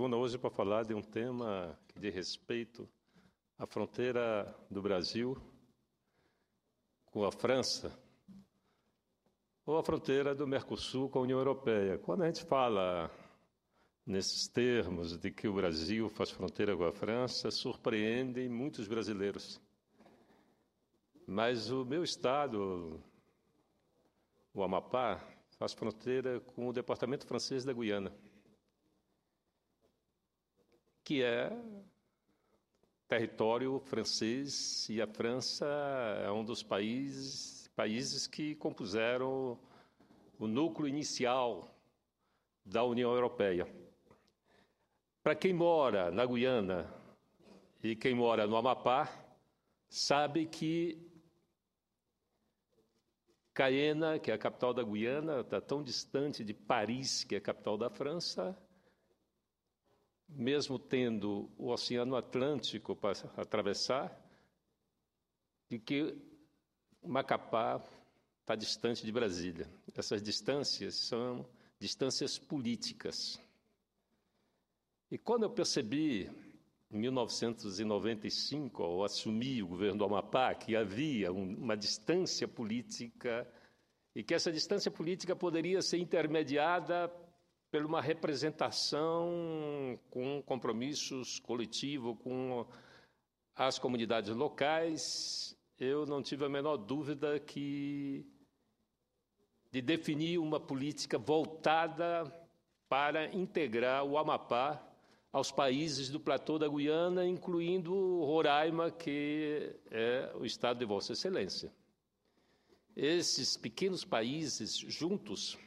Hoje para falar de um tema que diz respeito à fronteira do Brasil com a França ou a fronteira do Mercosul com a União Europeia. Quando a gente fala nesses termos de que o Brasil faz fronteira com a França, surpreendem muitos brasileiros. Mas o meu estado, o Amapá, faz fronteira com o departamento francês da Guiana, que é território francês, e a França é um dos países que compuseram o núcleo inicial da União Europeia. Para quem mora na Guiana e quem mora no Amapá, sabe que Cayena, que é a capital da Guiana, está tão distante de Paris, que é a capital da França, mesmo tendo o Oceano Atlântico para atravessar, e que Macapá está distante de Brasília. Essas distâncias são distâncias políticas. E quando eu percebi, em 1995, ao assumir o governo do Amapá, que havia uma distância política e que essa distância política poderia ser intermediada por uma representação com compromissos coletivos com as comunidades locais, eu não tive a menor dúvida de definir uma política voltada para integrar o Amapá aos países do platô da Guiana, incluindo Roraima, que é o estado de Vossa Excelência. Esses pequenos países juntos,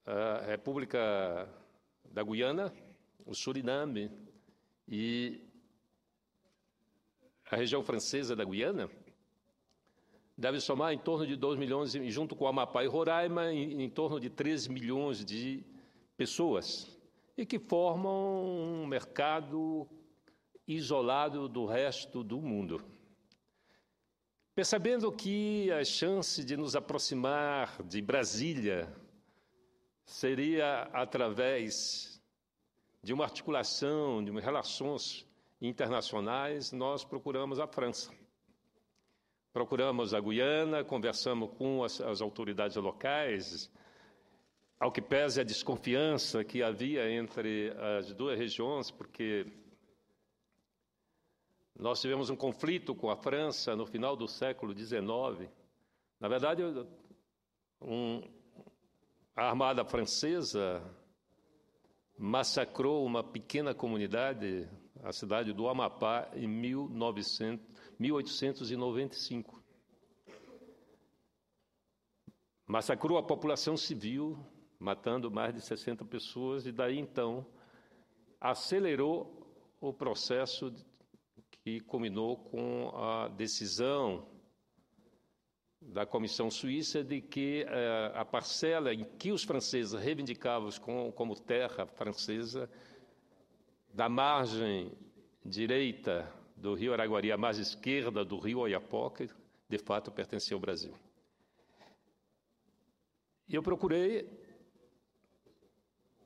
a República da Guiana, o Suriname e a região francesa da Guiana, deve somar em torno de 2 milhões, junto com Amapá e Roraima, em torno de 13 milhões de pessoas, e que formam um mercado isolado do resto do mundo. Percebendo que a chance de nos aproximar de Brasília seria através de uma articulação, de relações internacionais, nós procuramos a França. Procuramos a Guiana, conversamos com as autoridades locais, ao que pese a desconfiança que havia entre as duas regiões, porque nós tivemos um conflito com a França no final do século XIX. Na verdade, a Armada Francesa massacrou uma pequena comunidade, a cidade do Amapá, em 1895. Massacrou a população civil, matando mais de 60 pessoas, e daí, então, acelerou o processo que culminou com a decisão da Comissão Suíça de que a parcela em que os franceses reivindicavam como terra francesa, da margem direita do rio Araguari à margem esquerda do rio Oiapoque, de fato pertencia ao Brasil. E eu procurei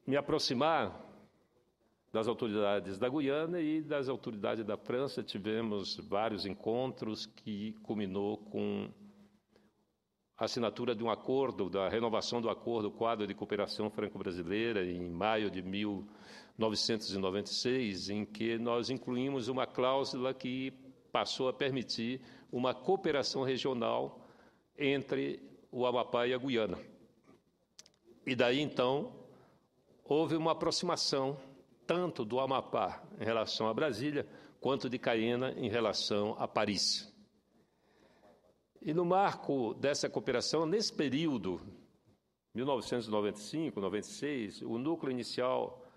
me aproximar das autoridades da Guiana e das autoridades da França. Tivemos vários encontros que culminou com a assinatura de um acordo, da renovação do Acordo Quadro de Cooperação Franco-Brasileira, em maio de 1996, em que nós incluímos uma cláusula que passou a permitir uma cooperação regional entre o Amapá e a Guiana. E daí, então, houve uma aproximação tanto do Amapá em relação a Brasília, quanto de Cayena em relação a Paris. E no marco dessa cooperação, nesse período, 1995, 96, o núcleo inicial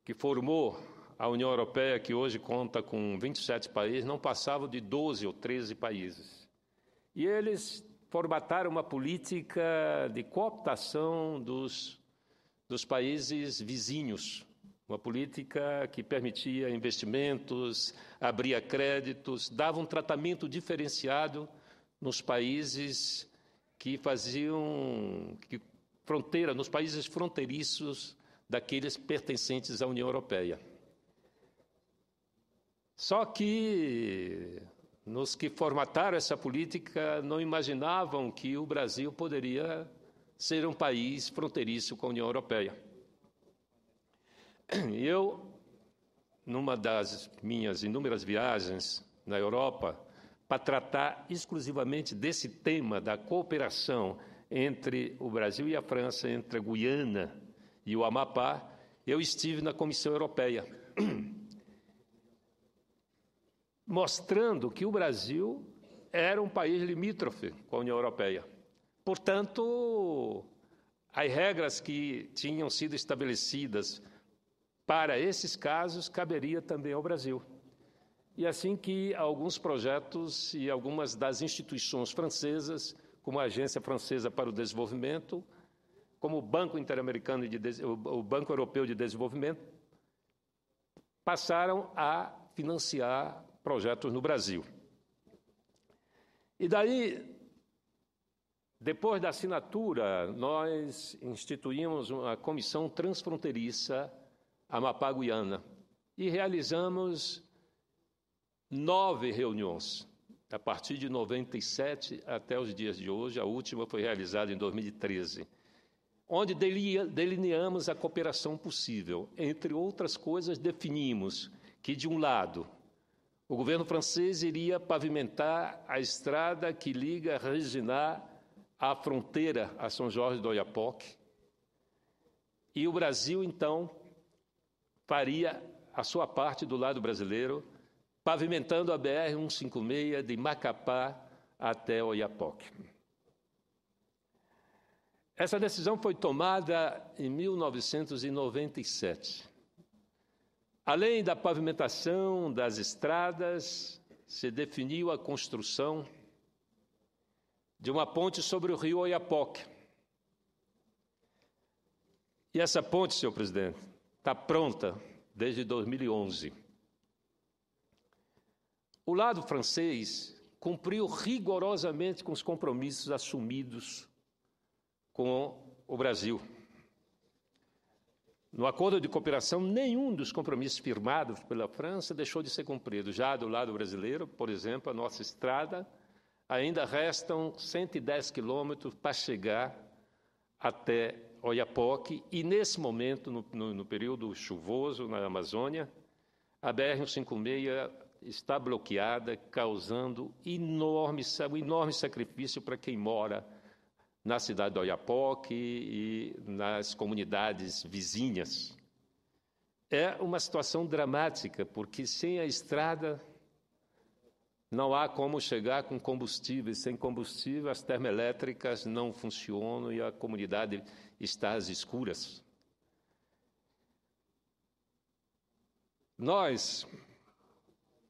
que formou a União Europeia, que hoje conta com 27 países, não passava de 12 ou 13 países. E eles formataram uma política de cooptação dos países vizinhos, uma política que permitia investimentos, abria créditos, dava um tratamento diferenciado nos países que faziam fronteira, nos países fronteiriços daqueles pertencentes à União Europeia. Só que nos que formataram essa política não imaginavam que o Brasil poderia ser um país fronteiriço com a União Europeia. Eu, numa das minhas inúmeras viagens na Europa, para tratar exclusivamente desse tema da cooperação entre o Brasil e a França, entre a Guiana e o Amapá, eu estive na Comissão Europeia, mostrando que o Brasil era um país limítrofe com a União Europeia. Portanto, as regras que tinham sido estabelecidas para esses casos caberia também ao Brasil. E assim que alguns projetos e algumas das instituições francesas, como a Agência Francesa para o Desenvolvimento, como o Banco Interamericano o Banco Europeu de Desenvolvimento, passaram a financiar projetos no Brasil. E daí, depois da assinatura, nós instituímos uma comissão transfronteiriça Amapá-Guiana e realizamos 9 reuniões, a partir de 97 até os dias de hoje. A última foi realizada em 2013, onde delineamos a cooperação possível. Entre outras coisas, definimos que, de um lado, o governo francês iria pavimentar a estrada que liga Reginá à fronteira a São Jorge do Oiapoque, e o Brasil, então, faria a sua parte do lado brasileiro, pavimentando a BR-156 de Macapá até Oiapoque. Essa decisão foi tomada em 1997. Além da pavimentação das estradas, se definiu a construção de uma ponte sobre o rio Oiapoque. E essa ponte, senhor presidente, está pronta desde 2011. O lado francês cumpriu rigorosamente com os compromissos assumidos com o Brasil. No acordo de cooperação, nenhum dos compromissos firmados pela França deixou de ser cumprido. Já do lado brasileiro, por exemplo, a nossa estrada, ainda restam 110 quilômetros para chegar até Oiapoque, e nesse momento, no período chuvoso na Amazônia, a BR-156 está bloqueada, causando um enorme sacrifício para quem mora na cidade de Oiapoque e nas comunidades vizinhas. É uma situação dramática, porque sem a estrada não há como chegar com combustível. Sem combustível, as termoelétricas não funcionam e a comunidade está às escuras. Nós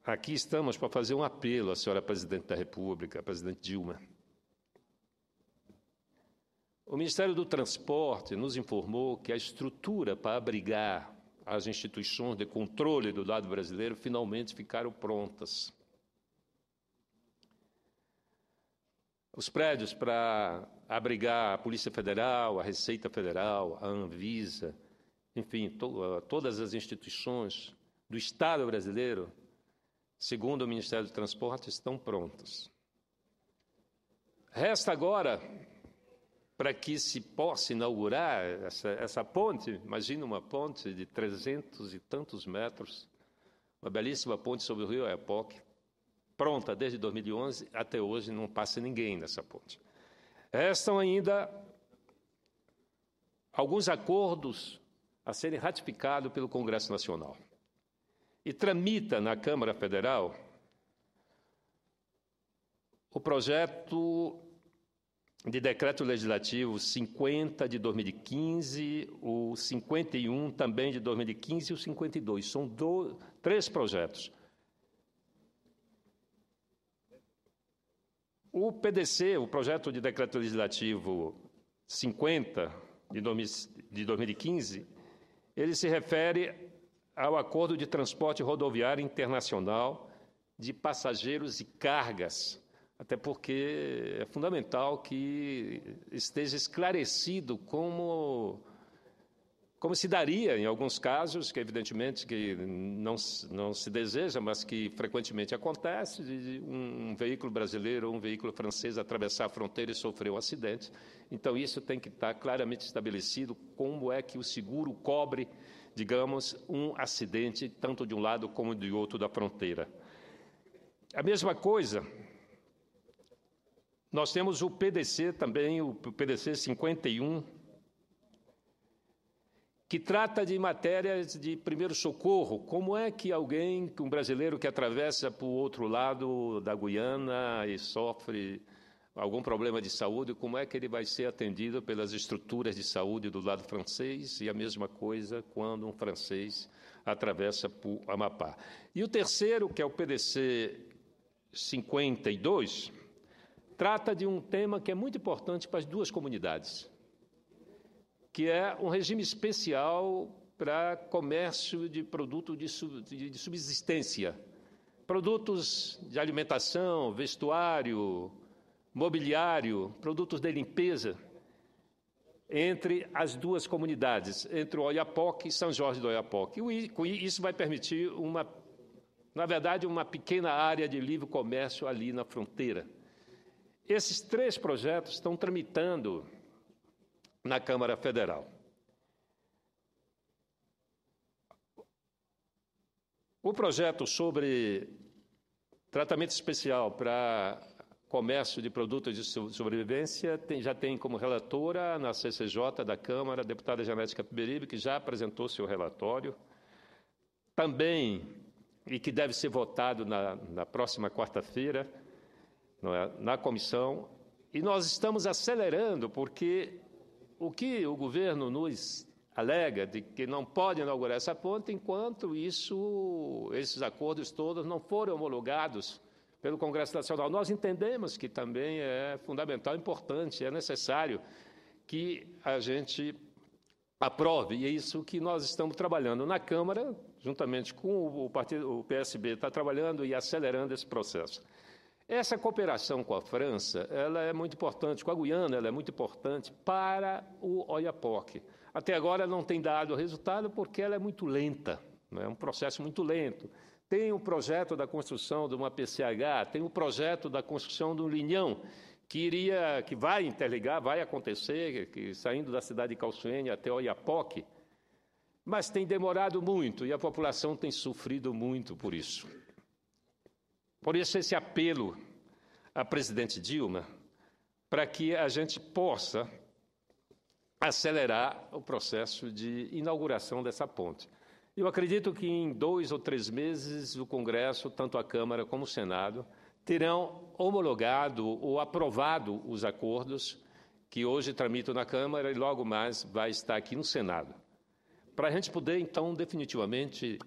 aqui estamos para fazer um apelo à senhora Presidente da República, a Presidente Dilma. O Ministério do Transporte nos informou que a estrutura para abrigar as instituições de controle do lado brasileiro finalmente ficaram prontas. Os prédios para abrigar a Polícia Federal, a Receita Federal, a Anvisa, enfim, todas as instituições do Estado brasileiro, segundo o Ministério do Transporte, estão prontas. Resta agora, para que se possa inaugurar essa ponte, imagina uma ponte de 300 e tantos metros, uma belíssima ponte sobre o rio Oiapoque, pronta desde 2011, até hoje não passa ninguém nessa ponte. Restam ainda alguns acordos a serem ratificados pelo Congresso Nacional. E tramita na Câmara Federal o projeto de decreto legislativo 50 de 2015, o 51 também de 2015 e o 52. São 3 projetos. O PDC, o projeto de decreto legislativo 50 de 2015, ele se refere ao Acordo de Transporte Rodoviário Internacional de Passageiros e Cargas, até porque é fundamental que esteja esclarecido como como se daria em alguns casos, que evidentemente que não se deseja, mas que frequentemente acontece, de um veículo brasileiro ou um veículo francês atravessar a fronteira e sofrer um acidente. Então, isso tem que estar claramente estabelecido, como é que o seguro cobre, digamos, um acidente, tanto de um lado como de outro da fronteira. A mesma coisa, nós temos o PDC também, o PDC 51, que trata de matérias de primeiro socorro. Como é que alguém, um brasileiro que atravessa para o outro lado da Guiana e sofre algum problema de saúde, como é que ele vai ser atendido pelas estruturas de saúde do lado francês? E a mesma coisa quando um francês atravessa por Amapá. E o terceiro, que é o PDC 52, trata de um tema que é muito importante para as duas comunidades, que é um regime especial para comércio de produtos de subsistência, produtos de alimentação, vestuário, mobiliário, produtos de limpeza, entre as duas comunidades, entre o Oiapoque e São Jorge do Oiapoque. E isso vai permitir, na verdade, uma pequena área de livre comércio ali na fronteira. Esses 3 projetos estão tramitando na Câmara Federal. O projeto sobre tratamento especial para comércio de produtos de sobrevivência já tem como relatora na CCJ da Câmara a deputada Janete Capiberibe, que já apresentou seu relatório. Também, e que deve ser votado na próxima quarta-feira, na comissão, e nós estamos acelerando, porque o que o governo nos alega de que não pode inaugurar essa ponte enquanto esses acordos todos não forem homologados pelo Congresso Nacional. Nós entendemos que também é fundamental, importante, é necessário que a gente aprove, e é isso que nós estamos trabalhando na Câmara, juntamente com o PSB está trabalhando e acelerando esse processo. Essa cooperação com a França, ela é muito importante, com a Guiana, ela é muito importante para o Oiapoque. Até agora não tem dado resultado porque ela é muito lenta, é um processo muito lento. Tem o projeto da construção de uma PCH, tem o projeto da construção de um linhão, que vai interligar, vai acontecer, saindo da cidade de Calçoene até Oiapoque, mas tem demorado muito e a população tem sofrido muito por isso. Por isso, esse apelo à presidente Dilma para que a gente possa acelerar o processo de inauguração dessa ponte. Eu acredito que em 2 ou 3 meses o Congresso, tanto a Câmara como o Senado, terão homologado ou aprovado os acordos que hoje tramitam na Câmara e logo mais vai estar aqui no Senado. Para a gente poder, então, definitivamente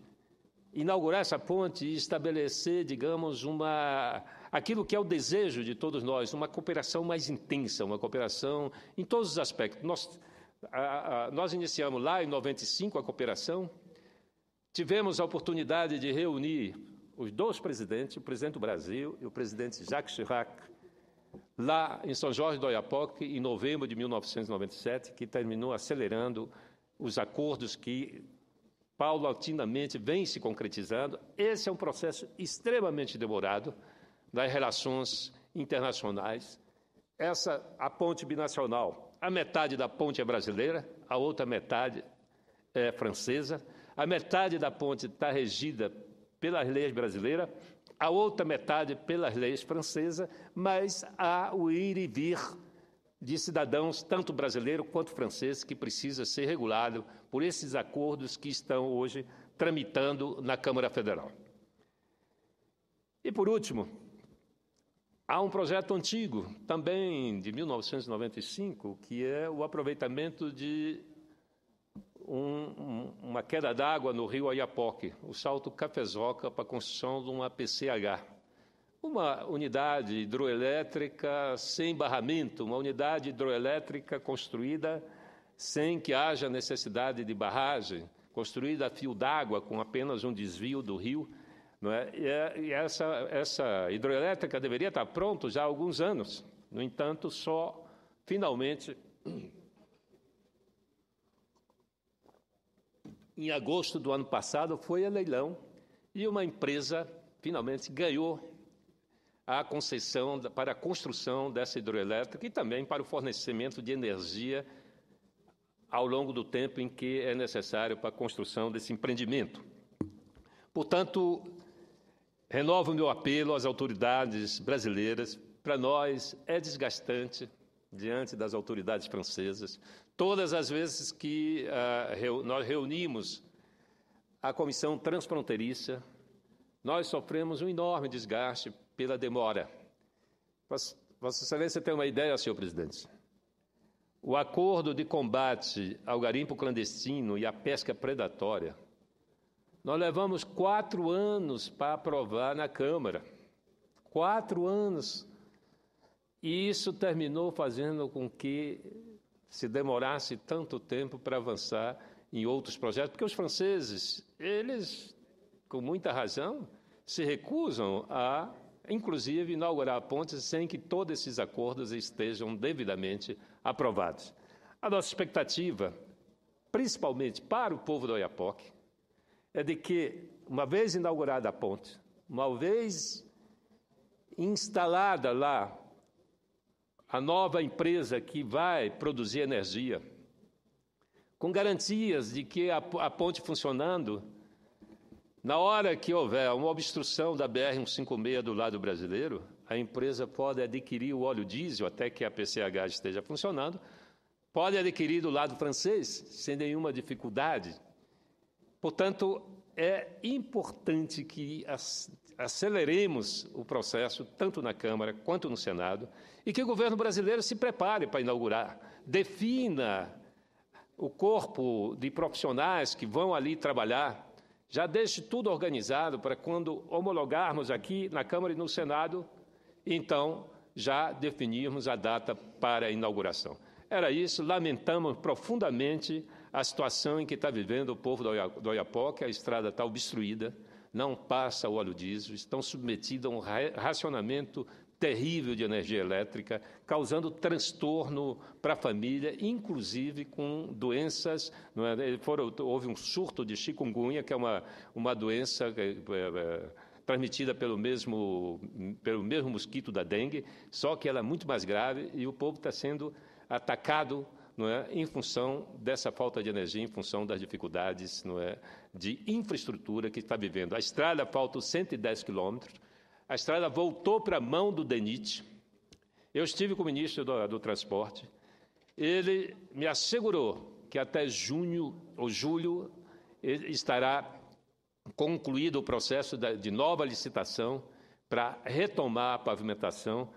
inaugurar essa ponte e estabelecer, digamos, aquilo que é o desejo de todos nós, uma cooperação mais intensa, uma cooperação em todos os aspectos. Nós iniciamos lá em 95 a cooperação, tivemos a oportunidade de reunir os 2 presidentes, o presidente do Brasil e o presidente Jacques Chirac, lá em São Jorge do Oiapoque, em novembro de 1997, que terminou acelerando os acordos que paulatinamente vem se concretizando. Esse é um processo extremamente demorado das relações internacionais. A ponte binacional, a metade da ponte é brasileira, a outra metade é francesa. A metade da ponte está regida pelas leis brasileiras, a outra metade pelas leis francesas, mas há o ir e vir de cidadãos, tanto brasileiro quanto francês, que precisa ser regulado por esses acordos que estão hoje tramitando na Câmara Federal. E, por último, há um projeto antigo, também de 1995, que é o aproveitamento de uma queda d'água no rio Oiapoque, o salto Cafezoca, para a construção de uma PCH. Uma unidade hidroelétrica sem barramento, uma unidade hidroelétrica construída sem que haja necessidade de barragem, construída a fio d'água com apenas um desvio do rio. Não é? E essa hidroelétrica deveria estar pronta já há alguns anos. No entanto, só finalmente em agosto do ano passado, foi a leilão e uma empresa finalmente ganhou a concessão para a construção dessa hidroelétrica e também para o fornecimento de energia ao longo do tempo em que é necessário para a construção desse empreendimento. Portanto, renovo o meu apelo às autoridades brasileiras. Para nós é desgastante, diante das autoridades francesas, todas as vezes que nós reunimos a Comissão Transfronteiriça, nós sofremos um enorme desgaste pela demora. Vossa Excelência tem uma ideia, senhor presidente? O acordo de combate ao garimpo clandestino e à pesca predatória, nós levamos 4 anos para aprovar na Câmara. 4 anos. E isso terminou fazendo com que se demorasse tanto tempo para avançar em outros projetos, porque os franceses, eles, com muita razão, se recusam a, inclusive, inaugurar pontes sem que todos esses acordos estejam devidamente aprovados. A nossa expectativa, principalmente para o povo do Oiapoque, é de que, uma vez inaugurada a ponte, uma vez instalada lá a nova empresa que vai produzir energia, com garantias de que a ponte funcionando, na hora que houver uma obstrução da BR-156 do lado brasileiro, a empresa pode adquirir o óleo diesel até que a PCH esteja funcionando, pode adquirir do lado francês, sem nenhuma dificuldade. Portanto, é importante que aceleremos o processo, tanto na Câmara quanto no Senado, e que o governo brasileiro se prepare para inaugurar, defina o corpo de profissionais que vão ali trabalhar, já deixe tudo organizado para quando homologarmos aqui na Câmara e no Senado, então já definirmos a data para a inauguração. Era isso, lamentamos profundamente a situação em que está vivendo o povo do Oiapoque, a estrada está obstruída, não passa o óleo diesel, estão submetidos a um racionamento terrível de energia elétrica, causando transtorno para a família, inclusive com doenças. Não é? Houve um surto de chikungunya, que é uma doença transmitida pelo mesmo mosquito da dengue, só que ela é muito mais grave e o povo está sendo atacado, não é, em função dessa falta de energia, em função das dificuldades, não é, de infraestrutura que está vivendo. A estrada falta 110 quilômetros, a estrada voltou para a mão do DENIT. Eu estive com o ministro do Transporte, ele me assegurou que até junho ou julho estará concluído o processo de nova licitação para retomar a pavimentação